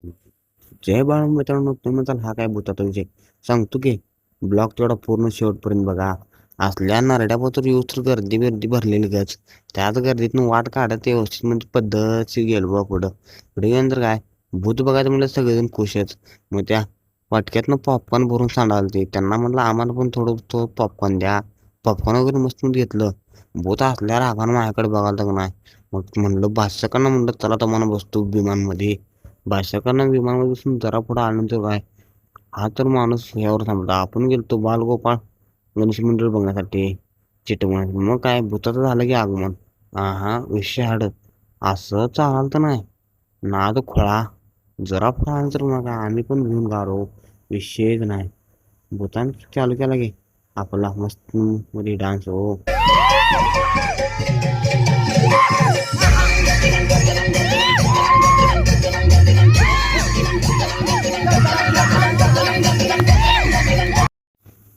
जय बाळ मित्रांनो, तुम्ही तर हा काय भूताचा विषय सांगतो की ब्लॉग तेवढा पूर्ण शेवटपर्यंत बघा. असल्या नरड्यापासून येऊस तर गर्दी बिर्दी भरलेली गच. त्याच गर्दीतून वाट काढत व्यवस्थित म्हणजे पद्धतशीर गेलो बा पुढं. पुढे गेल्यानंतर तर काय भूत बघायचं म्हणलं सगळेजण खुशच. मग त्या वाटक्यातनं पॉपकॉर्न भरून सांडालते. त्यांना म्हटलं आम्हाला पण थोडं थोडं पॉपकॉर्न द्या. पॉपकॉर्न वगैरे मस्त घेतलं. भूत असल्या रागानं माझ्याकडे बघायला तर नाही. मग म्हणलं भाषकांना म्हणलं चला तुम्हाला बसतो विमानमध्ये. भाषकांना विमानावर बसून जरा पुढे आल्यानंतर काय हा तर माणूस यावर थांबला. आपण गेलतो बालगोपाळ गणेश मंदिर बघण्यासाठी चिटकवण्यासाठी. मग काय भूताचं झालं की आगमन. हा विषय हाड असं चालत नाही नाद खोळा. जरा पुढे आल्यानंतर मग काय आम्ही पण घेऊन गारो. विषयच नाही. भूतान चालू केला की आपला मस्त मध्ये डान्स हो.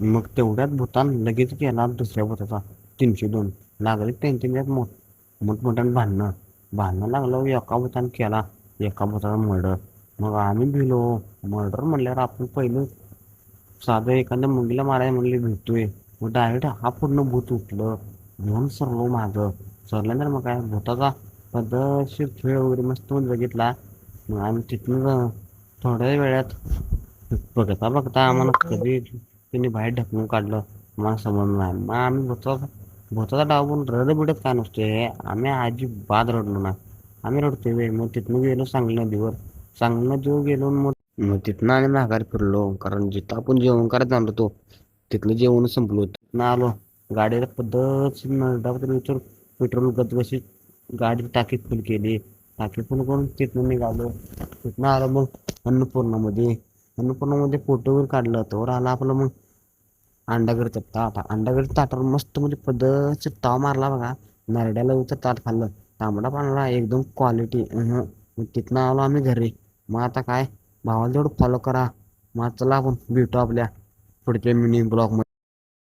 मग तेवढ्यात भूतान लगेच केला दुसऱ्या भूताचा 302. लागले त्यांच्यात मोठमोठ्यानं भांडणं लागलं. एका भूतानं केला एका भूताचा मर्डर. मग आम्ही भिलो. मर्डर म्हणल्यावर आपण पहिलं साधं एखाद्या मुलीला मारायला म्हणले भेटतोय. मग डायरेक्ट हा पूर्ण भूत उठलं. घेऊन सरलो मागं. सरल्यानंतर मग काय भूताचा पद्धतशीर खेळ वगैरे मस्त बघितला. मग आम्ही तिथनं थोड्या वेळात बघता बघता आम्हाला कधी त्यांनी बाहेर ढकलून काढलं मला समजलं नाही. मग आम्ही भूताचा डाव पण रडत बिडत काय नसते. आम्ही अजिबात रडलो नाही. आम्ही रडतोय वेळ. मग तिथनं गेलो सांगली नदीवर. सांगली नदीवर गेलो. मग तिथनं आणि माघारी फिरलो. कारण जिथं आपण जेवण करायला जाणार होतो तिथलं जेवण संपलो. तिथनं आलो गाडीला पद्धत नरडावर विचार पेट्रोल गत कशी गाडी टाकी फुल केली. टाकी फुल करून तिथनं निघालो. तिथनं आलो मग अन्नपूर्णामध्ये फोटो वगैरे काढलं. तोवर आला आपलं मग अंडागडचं ताट. अंडागडचं ताटावर मस्त म्हणजे पद्धतशीर ताव मारला बघा. नरड्याला उतर ताट खाल्लं. तांबडा पांढरा एकदम क्वालिटी. मग तिथनं आलो आम्ही घरी. मग आता काय भावाला तेवढं फॉलो करा. मग चला आपण भेटू आपल्या पुढच्या मिनी ब्लॉग मध्ये.